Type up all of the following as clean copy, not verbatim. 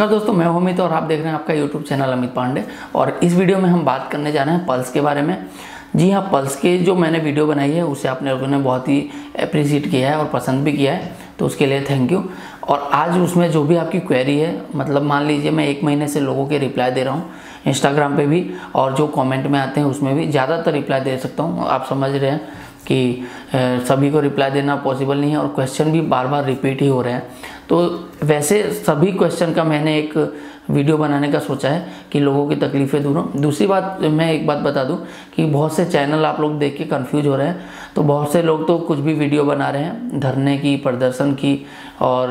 नमस्कार दोस्तों, मैं हूं अमित और आप देख रहे हैं आपका YouTube चैनल अमित पांडे। और इस वीडियो में हम बात करने जा रहे हैं पल्स के बारे में। जी हाँ, पल्स के जो मैंने वीडियो बनाई है उसे आपने लोगों ने बहुत ही अप्रिशिएट किया है और पसंद भी किया है, तो उसके लिए थैंक यू। और आज उसमें जो भी आपकी क्वेरी है, मतलब मान लीजिए मैं 1 महीने से लोगों के रिप्लाई दे रहा हूँ इंस्टाग्राम पे भी, और जो कमेंट में आते हैं उसमें भी ज़्यादातर रिप्लाई दे सकता हूँ। आप समझ रहे हैं कि सभी को रिप्लाई देना पॉसिबल नहीं है और क्वेश्चन भी बार बार रिपीट ही हो रहे हैं। तो वैसे सभी क्वेश्चन का मैंने एक वीडियो बनाने का सोचा है कि लोगों की तकलीफ़ें दूर हों। दूसरी बात, मैं एक बात बता दूं कि बहुत से चैनल आप लोग देख के कंफ्यूज हो रहे हैं। तो बहुत से लोग तो कुछ भी वीडियो बना रहे हैं धरने की, प्रदर्शन की, और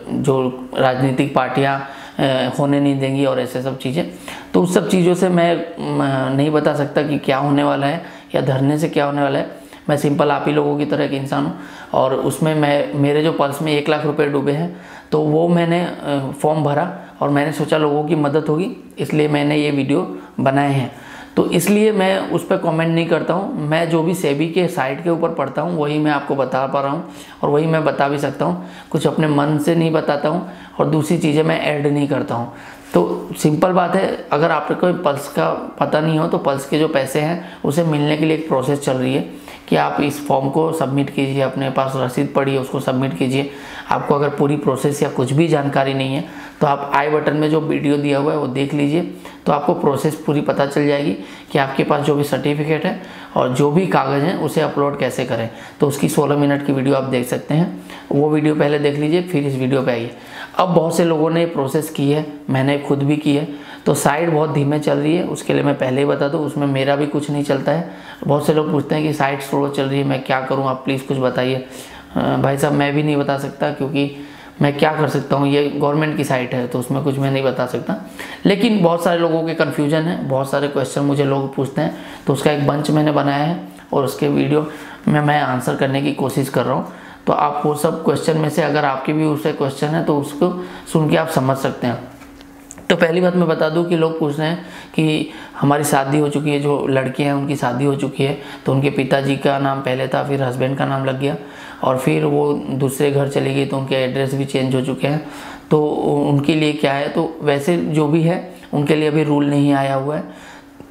जो राजनीतिक पार्टियां होने नहीं देंगी और ऐसे सब चीज़ें। तो उस सब चीज़ों से मैं नहीं बता सकता कि क्या होने वाला है या धरने से क्या होने वाला है। मैं सिंपल आप ही लोगों की तरह एक इंसान हूँ, और उसमें मेरे जो पल्स में 1 लाख रुपए डूबे हैं, तो वो मैंने फॉर्म भरा और मैंने सोचा लोगों की मदद होगी, इसलिए मैंने ये वीडियो बनाए हैं। तो इसलिए मैं उस पर कमेंट नहीं करता हूँ। मैं जो भी सेबी के साइट के ऊपर पढ़ता हूँ वही मैं आपको बता पा रहा हूँ, और वही मैं बता भी सकता हूँ। कुछ अपने मन से नहीं बताता हूँ, और दूसरी चीज़ें मैं ऐड नहीं करता हूँ। तो सिंपल बात है, अगर आपको पल्स का पता नहीं हो तो पल्स के जो पैसे हैं उसे मिलने के लिए एक प्रोसेस चल रही है कि आप इस फॉर्म को सबमिट कीजिए, अपने पास रसीद पड़ी है उसको सबमिट कीजिए। आपको अगर पूरी प्रोसेस या कुछ भी जानकारी नहीं है तो आप आई बटन में जो वीडियो दिया हुआ है वो देख लीजिए, तो आपको प्रोसेस पूरी पता चल जाएगी कि आपके पास जो भी सर्टिफिकेट है और जो भी कागज़ हैं उसे अपलोड कैसे करें। तो उसकी 16 मिनट की वीडियो आप देख सकते हैं, वो वीडियो पहले देख लीजिए, फिर इस वीडियो पे आइए। अब बहुत से लोगों ने प्रोसेस की है, मैंने खुद भी की है। तो साइट बहुत धीमे चल रही है, उसके लिए मैं पहले ही बता दूं, उसमें मेरा भी कुछ नहीं चलता है। बहुत से लोग पूछते हैं कि साइट स्लो चल रही है, मैं क्या करूं, आप प्लीज़ कुछ बताइए। भाई साहब, मैं भी नहीं बता सकता, क्योंकि मैं क्या कर सकता हूं, ये गवर्नमेंट की साइट है तो उसमें कुछ मैं नहीं बता सकता। लेकिन बहुत सारे लोगों के कन्फ्यूजन है, बहुत सारे क्वेश्चन मुझे लोग पूछते हैं, तो उसका एक बंच मैंने बनाया है और उसके वीडियो में मैं आंसर करने की कोशिश कर रहा हूँ। तो आप वो सब क्वेश्चन में से अगर आपके भी उससे क्वेश्चन है तो उसको सुन के आप समझ सकते हैं। तो पहली बात मैं बता दूं कि लोग पूछ रहे हैं कि हमारी शादी हो चुकी है, जो लड़के हैं उनकी शादी हो चुकी है, तो उनके पिताजी का नाम पहले था, फिर हस्बैंड का नाम लग गया, और फिर वो दूसरे घर चली गई तो उनके एड्रेस भी चेंज हो चुके हैं। तो उनके लिए क्या है, तो वैसे जो भी है उनके लिए अभी रूल नहीं आया हुआ है।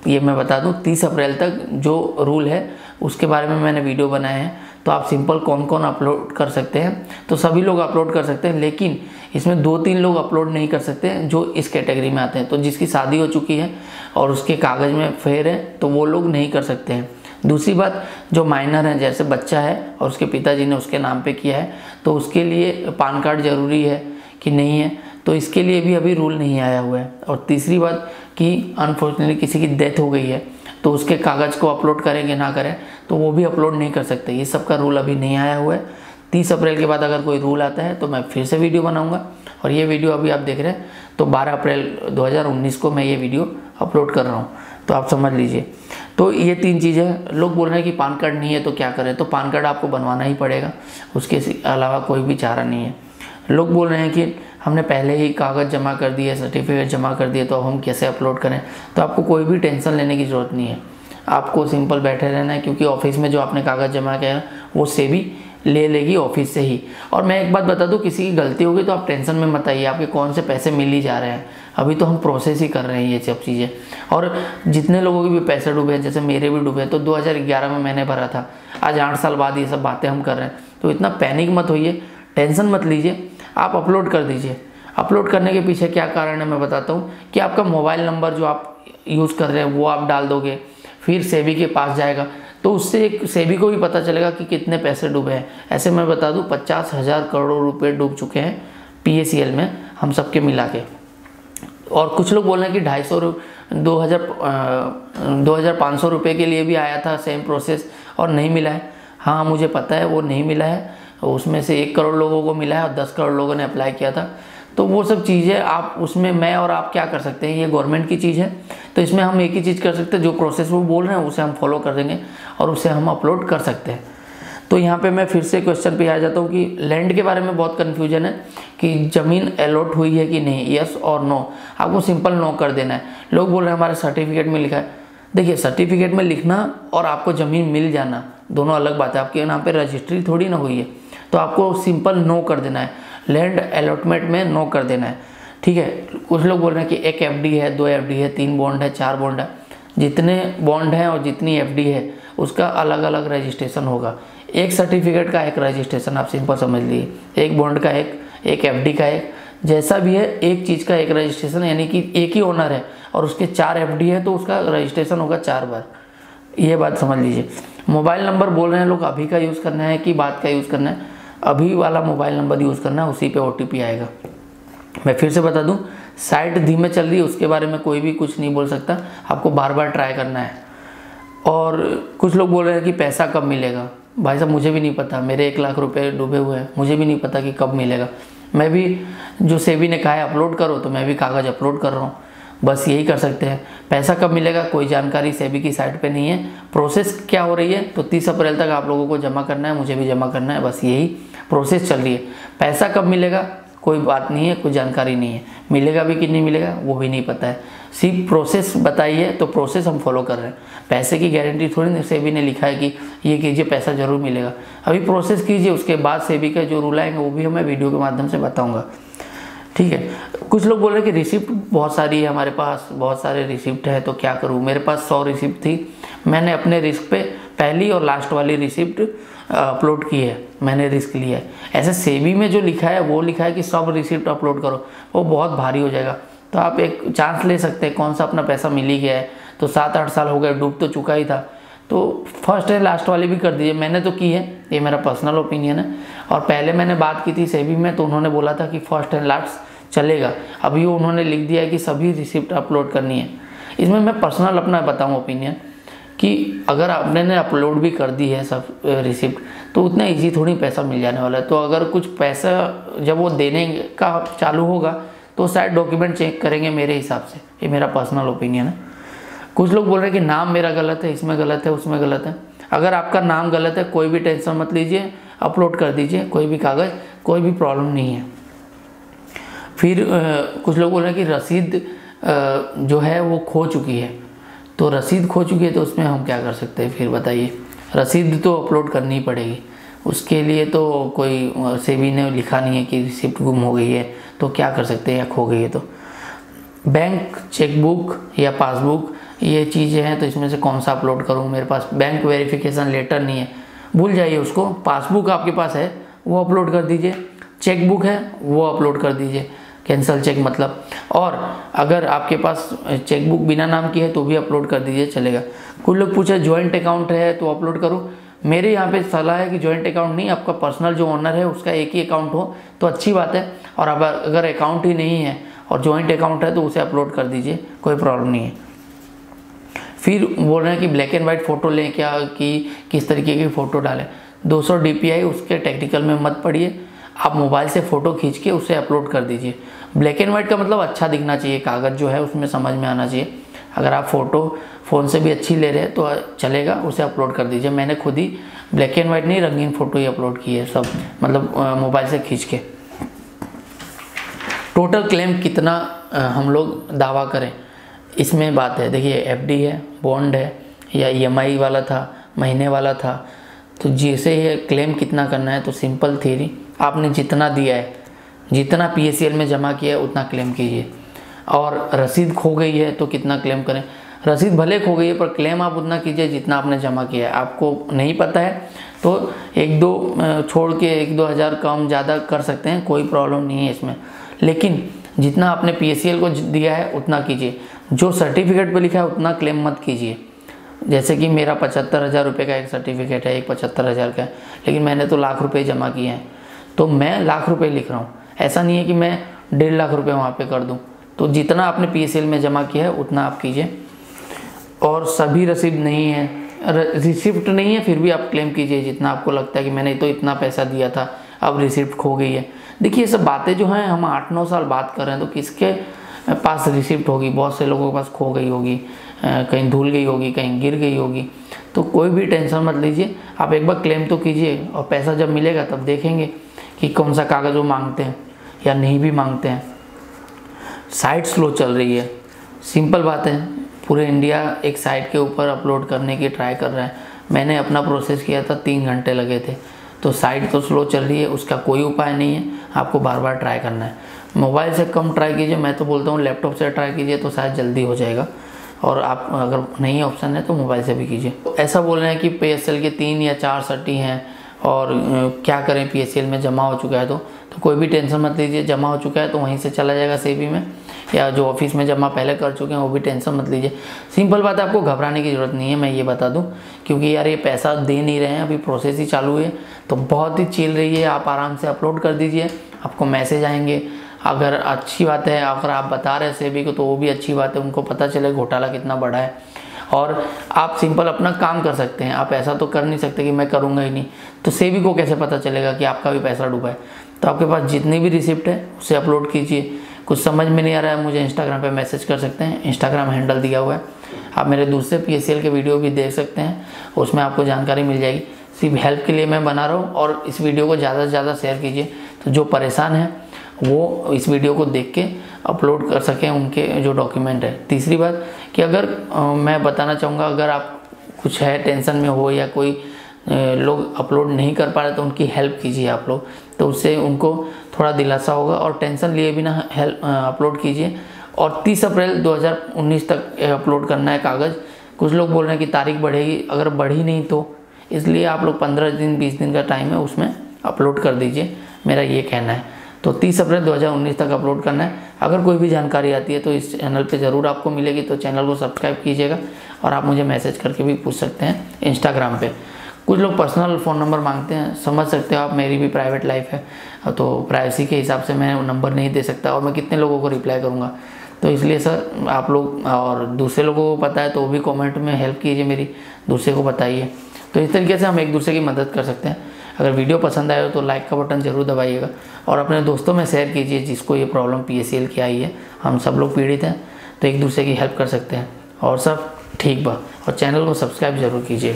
ये मैं बता दूं, 30 अप्रैल तक जो रूल है उसके बारे में मैंने वीडियो बनाए हैं। तो आप सिंपल कौन कौन अपलोड कर सकते हैं, तो सभी लोग अपलोड कर सकते हैं, लेकिन इसमें 2-3 लोग अपलोड नहीं कर सकते हैं जो इस कैटेगरी में आते हैं। तो जिसकी शादी हो चुकी है और उसके कागज़ में फेर है तो वो लोग नहीं कर सकते हैं। दूसरी बात, जो माइनर है, जैसे बच्चा है और उसके पिताजी ने उसके नाम पे किया है, तो उसके लिए पान कार्ड ज़रूरी है कि नहीं है, तो इसके लिए भी अभी रूल नहीं आया हुआ है। और तीसरी बात कि अनफॉर्चुनेटली किसी की डेथ हो गई है तो उसके कागज़ को अपलोड करेंगे ना करें तो वो भी अपलोड नहीं कर सकते। ये सब का रूल अभी नहीं आया हुआ है। 30 अप्रैल के बाद अगर कोई रूल आता है तो मैं फिर से वीडियो बनाऊंगा, और ये वीडियो अभी आप देख रहे हैं तो 12 अप्रैल 2019 को मैं ये वीडियो अपलोड कर रहा हूँ, तो आप समझ लीजिए। तो ये 3 चीज़ें। लोग बोल रहे हैं कि पान कार्ड नहीं है तो क्या करें, तो पान कार्ड आपको बनवाना ही पड़ेगा, उसके अलावा कोई भी चारा नहीं है। लोग बोल रहे हैं कि हमने पहले ही कागज़ जमा कर दिए, सर्टिफिकेट जमा कर दिए, तो अब हम कैसे अपलोड करें। तो आपको कोई भी टेंशन लेने की ज़रूरत नहीं है, आपको सिंपल बैठे रहना है, क्योंकि ऑफिस में जो आपने कागज़ जमा किया है वो सेबी ले लेगी ऑफिस से ही। और मैं एक बात बता दूं, किसी की गलती होगी तो आप टेंशन में मत आइए, आपके कौन से पैसे मिल ही जा रहे हैं, अभी तो हम प्रोसेस ही कर रहे हैं ये सब चीज़ें। और जितने लोगों के भी पैसे डूबे हैं, जैसे मेरे भी डूबे हैं, तो 2011 में मैंने भरा था, आज 8 साल बाद ये सब बातें हम कर रहे हैं। तो इतना पैनिक मत होइए, टेंशन मत लीजिए, आप अपलोड कर दीजिए। अपलोड करने के पीछे क्या कारण है मैं बताता हूँ कि आपका मोबाइल नंबर जो आप यूज़ कर रहे हैं वो आप डाल दोगे, फिर सेबी के पास जाएगा, तो उससे एक सेबी को भी पता चलेगा कि कितने पैसे डूबे हैं। ऐसे मैं बता दूं 50,000 करोड़ रुपए डूब चुके हैं PACL में, हम सबके मिला के। और कुछ लोग बोल रहे हैं कि 2,500 रुपये के लिए भी आया था सेम प्रोसेस और नहीं मिला है। हाँ, मुझे पता है वो नहीं मिला है, उसमें से 1 करोड़ लोगों को मिला है और 10 करोड़ लोगों ने अप्लाई किया था। तो वो सब चीज़ें आप उसमें मैं और आप क्या कर सकते हैं, ये गवर्नमेंट की चीज़ है, तो इसमें हम एक ही चीज़ कर सकते हैं, जो प्रोसेस वो बोल रहे हैं उसे हम फॉलो कर देंगे और उसे हम अपलोड कर सकते हैं। तो यहाँ पे मैं फिर से क्वेश्चन पे आ जाता हूँ कि लैंड के बारे में बहुत कन्फ्यूजन है कि ज़मीन अलॉट हुई है कि नहीं, यस और नो। आपको सिंपल नो कर देना है। लोग बोल रहे हैं हमारे सर्टिफिकेट में लिखा है, देखिए सर्टिफिकेट में लिखना और आपको ज़मीन मिल जाना दोनों अलग बात है। आपके नाम पे रजिस्ट्री थोड़ी ना हुई है, तो आपको सिंपल नो कर देना है, लैंड अलॉटमेंट में नो कर देना है। ठीक है। कुछ लोग बोल रहे हैं कि एक एफडी है, 2 एफडी है, 3 बॉन्ड है, 4 बॉन्ड है। जितने बॉन्ड हैं और जितनी एफडी है उसका अलग अलग रजिस्ट्रेशन होगा। एक सर्टिफिकेट का एक रजिस्ट्रेशन, आप सिंपल समझ लीजिए। एक बॉन्ड का एक एफडी का एक, जैसा भी है एक चीज़ का एक रजिस्ट्रेशन, यानी कि एक ही ओनर है और उसके 4 एफडी है तो उसका रजिस्ट्रेशन होगा 4 बार। ये बात समझ लीजिए। मोबाइल नंबर बोल रहे हैं लोग अभी का यूज़ करना है कि बाद का यूज़ करना है? अभी वाला मोबाइल नंबर यूज़ करना है, उसी पे OTP आएगा। मैं फिर से बता दूं, साइट धीमे चल रही है, उसके बारे में कोई भी कुछ नहीं बोल सकता, आपको बार बार ट्राई करना है। और कुछ लोग बोल रहे हैं कि पैसा कब मिलेगा। भाई साहब मुझे भी नहीं पता, मेरे 1 लाख रुपए डूबे हुए हैं, मुझे भी नहीं पता कि कब मिलेगा। मैं भी जो सेबी ने कहा है अपलोड करो, तो मैं भी कागज़ अपलोड कर रहा हूँ, बस यही कर सकते हैं। पैसा कब मिलेगा कोई जानकारी सेबी की साइट पे नहीं है। प्रोसेस क्या हो रही है, तो 30 अप्रैल तक आप लोगों को जमा करना है, मुझे भी जमा करना है, बस यही प्रोसेस चल रही है। पैसा कब मिलेगा कोई बात नहीं है, कोई जानकारी नहीं है। मिलेगा भी कि नहीं मिलेगा वो भी नहीं पता है, सिर्फ प्रोसेस बताई है तो प्रोसेस हम फॉलो कर रहे हैं। पैसे की गारंटी थोड़ी नहीं, सेबी ने लिखा है कि ये कीजिए पैसा जरूर मिलेगा। अभी प्रोसेस कीजिए, उसके बाद सेबी का जो रूल आएंगे वो भी मैं वीडियो के माध्यम से बताऊँगा, ठीक है। कुछ लोग बोल रहे हैं कि रिसिप्ट बहुत सारी है हमारे पास, बहुत सारे रिसिप्ट है तो क्या करूँ। मेरे पास 100 रिसिप्ट थी, मैंने अपने रिस्क पे पहली और लास्ट वाली रिसिप्ट अपलोड की है, मैंने रिस्क लिया है। ऐसे सेबी में जो लिखा है वो लिखा है कि सब रिसिप्ट अपलोड करो, वो बहुत भारी हो जाएगा। तो आप एक चांस ले सकते हैं, कौन सा अपना पैसा मिल ही गया है, तो 7-8 साल हो गए, डूब तो चुका ही था, तो फर्स्ट एंड लास्ट वाली भी कर दीजिए। मैंने तो की है, ये मेरा पर्सनल ओपिनियन है। और पहले मैंने बात की थी सेबी में, तो उन्होंने बोला था कि फर्स्ट एंड लास्ट चलेगा। अभी उन्होंने लिख दिया है कि सभी रिसिप्ट अपलोड करनी है। इसमें मैं पर्सनल अपना बताऊँ ओपिनियन कि अगर आपने अपलोड भी कर दी है सब रिसिप्ट, तो उतना इजी थोड़ी पैसा मिल जाने वाला है। तो अगर कुछ पैसा जब वो देने का चालू होगा तो शायद डॉक्यूमेंट चेक करेंगे मेरे हिसाब से, ये मेरा पर्सनल ओपिनियन है। कुछ लोग बोल रहे हैं कि नाम मेरा गलत है, इसमें गलत है, उसमें गलत है। अगर आपका नाम गलत है कोई भी टेंशन मत लीजिए, अपलोड कर दीजिए कोई भी कागज़, कोई भी प्रॉब्लम नहीं है। फिर कुछ लोग बोल रहे हैं कि रसीद जो है वो खो चुकी है, तो रसीद खो चुकी है तो उसमें हम क्या कर सकते हैं फिर बताइए। रसीद तो अपलोड करनी ही पड़ेगी, उसके लिए तो कोई सेबी ने लिखा नहीं है कि रिसिप्ट गुम हो गई है तो क्या कर सकते हैं या खो गई है। तो बैंक चेकबुक या पासबुक ये चीज़ें हैं, तो इसमें से कौन सा अपलोड करूँ। मेरे पास बैंक वेरिफिकेशन लेटर नहीं है, भूल जाइए उसको। पासबुक आपके पास है वो अपलोड कर दीजिए, चेकबुक है वो अपलोड कर दीजिए, कैंसल चेक मतलब। और अगर आपके पास चेकबुक बिना नाम की है तो भी अपलोड कर दीजिए, चलेगा। कुछ लोग पूछे जॉइंट अकाउंट है तो अपलोड करो। मेरे यहाँ पे सलाह है कि जॉइंट अकाउंट नहीं, आपका पर्सनल जो ओनर है उसका एक ही अकाउंट हो तो अच्छी बात है। और अब अगर अकाउंट ही नहीं है और जॉइंट अकाउंट है तो उसे अपलोड कर दीजिए, कोई प्रॉब्लम नहीं है। फिर बोल रहे हैं कि ब्लैक एंड वाइट फ़ोटो लें क्या, कि किस तरीके की फ़ोटो डालें। 200 DPI उसके टेक्निकल में मत पड़िए, आप मोबाइल से फ़ोटो खींच के उसे अपलोड कर दीजिए। ब्लैक एंड वाइट का मतलब अच्छा दिखना चाहिए, कागज़ जो है उसमें समझ में आना चाहिए। अगर आप फ़ोटो फ़ोन से भी अच्छी ले रहे हैं तो चलेगा, उसे अपलोड कर दीजिए। मैंने खुद ही ब्लैक एंड वाइट नहीं, रंगीन फ़ोटो ही अपलोड की है सब, मतलब मोबाइल से खींच के। टोटल क्लेम कितना हम लोग दावा करें, इसमें बात है। देखिए FD है, बॉन्ड है, या EMI वाला था, महीने वाला था, तो जैसे ये क्लेम कितना करना है तो सिंपल थ्योरी, आपने जितना दिया है, जितना PACL में जमा किया है उतना क्लेम कीजिए। और रसीद खो गई है तो कितना क्लेम करें। रसीद भले खो गई है पर क्लेम आप उतना कीजिए जितना आपने जमा किया है। आपको नहीं पता है तो 1-2 छोड़ के 1-2 हज़ार कम ज़्यादा कर सकते हैं, कोई प्रॉब्लम नहीं है इसमें। लेकिन जितना आपने PACL को दिया है उतना कीजिए, जो सर्टिफिकेट पे लिखा है उतना क्लेम मत कीजिए। जैसे कि मेरा 75,000 रुपये का एक सर्टिफिकेट है, एक 75,000 का है, लेकिन मैंने तो लाख रुपये जमा किए हैं तो मैं लाख रुपये लिख रहा हूँ। ऐसा नहीं है कि मैं 1.5 लाख रुपये वहाँ पे कर दूँ। तो जितना आपने PACL में जमा किया है उतना आप कीजिए। और सभी रसीद नहीं है, रिसिप्ट नहीं है, फिर भी आप क्लेम कीजिए जितना आपको लगता है कि मैंने तो इतना पैसा दिया था, अब रिसिप्ट खो गई है। देखिए ये सब बातें जो हैं हम 8-9 साल बात कर रहे हैं, तो किसके पास रिसिप्ट होगी, बहुत से लोगों के पास खो गई होगी, कहीं धुल गई होगी, कहीं गिर गई होगी। तो कोई भी टेंशन मत लीजिए, आप एक बार क्लेम तो कीजिए और पैसा जब मिलेगा तब देखेंगे कि कौन सा कागज़ वो मांगते हैं या नहीं भी मांगते हैं। साइट स्लो चल रही है, सिंपल बात है। पूरे इंडिया एक साइट के ऊपर अपलोड करने की ट्राई कर रहा है। मैंने अपना प्रोसेस किया था, 3 घंटे लगे थे। तो साइट तो स्लो चल रही है, उसका कोई उपाय नहीं है, आपको बार बार ट्राई करना है। मोबाइल से कम ट्राई कीजिए, मैं तो बोलता हूँ लैपटॉप से ट्राई कीजिए तो शायद जल्दी हो जाएगा, और आप अगर नहीं ऑप्शन है तो मोबाइल से भी कीजिए। तो ऐसा बोल रहे हैं कि PSL के 3 या 4 सट्टी हैं और क्या करें, PSL में जमा हो चुका है तो कोई भी टेंशन मत लीजिए, जमा हो चुका है तो वहीं से चला जाएगा सेबी में, या जो ऑफिस में जमा पहले कर चुके हैं वो भी टेंशन मत लीजिए। सिंपल बात है, आपको घबराने की ज़रूरत नहीं है, मैं ये बता दूं, क्योंकि यार ये पैसा दे नहीं रहे हैं, अभी प्रोसेस ही चालू है, तो बहुत ही चिल रही है, आप आराम से अपलोड कर दीजिए, आपको मैसेज आएंगे। अगर अच्छी बात है, अगर आप बता रहे हैं सेबी को तो वो भी अच्छी बात है, उनको पता चले घोटाला कितना बड़ा है, और आप सिंपल अपना काम कर सकते हैं। आप ऐसा तो कर नहीं सकते कि मैं करूँगा ही नहीं, तो सेबी को कैसे पता चलेगा कि आपका भी पैसा डूबा है। तो आपके पास जितनी भी रिसिप्ट है उसे अपलोड कीजिए। कुछ समझ में नहीं आ रहा है, मुझे इंस्टाग्राम पे मैसेज कर सकते हैं, इंस्टाग्राम हैंडल दिया हुआ है, आप मेरे दूसरे PSL के वीडियो भी देख सकते हैं, उसमें आपको जानकारी मिल जाएगी। सिर्फ हेल्प के लिए मैं बना रहा हूँ, और इस वीडियो को ज़्यादा से ज़्यादा शेयर कीजिए, तो जो परेशान हैं वो इस वीडियो को देख के अपलोड कर सकें उनके जो डॉक्यूमेंट है। तीसरी बात कि अगर मैं बताना चाहूँगा, अगर आप कुछ है टेंशन में हो या कोई लोग अपलोड नहीं कर पा रहे तो उनकी हेल्प कीजिए आप लोग, तो उससे उनको थोड़ा दिलासा होगा, और टेंशन लिए बिना हेल्प अपलोड कीजिए। और 30 अप्रैल 2019 तक अपलोड करना है कागज़। कुछ लोग बोल रहे हैं कि तारीख बढ़ेगी, अगर बढ़ी नहीं तो इसलिए आप लोग 15 दिन 20 दिन का टाइम है, उसमें अपलोड कर दीजिए, मेरा ये कहना है। तो 30 अप्रैल 2019 तक अपलोड करना है। अगर कोई भी जानकारी आती है तो इस चैनल पे ज़रूर आपको मिलेगी, तो चैनल को सब्सक्राइब कीजिएगा, और आप मुझे मैसेज करके भी पूछ सकते हैं इंस्टाग्राम पे। कुछ लोग पर्सनल फ़ोन नंबर मांगते हैं, समझ सकते हो आप, मेरी भी प्राइवेट लाइफ है, तो प्राइवेसी के हिसाब से मैं नंबर नहीं दे सकता, और मैं कितने लोगों को रिप्लाई करूँगा, तो इसलिए सर आप लोग, और दूसरे लोगों को पता है तो वो भी कमेंट में हेल्प कीजिए मेरी, दूसरे को बताइए। तो इस तरीके से हम एक दूसरे की मदद कर सकते हैं। अगर वीडियो पसंद आए तो लाइक का बटन ज़रूर दबाइएगा, और अपने दोस्तों में शेयर कीजिए जिसको ये प्रॉब्लम PSL की आई है। हम सब लोग पीड़ित हैं, तो एक दूसरे की हेल्प कर सकते हैं, और सब ठीक बा, और चैनल को सब्सक्राइब जरूर कीजिए।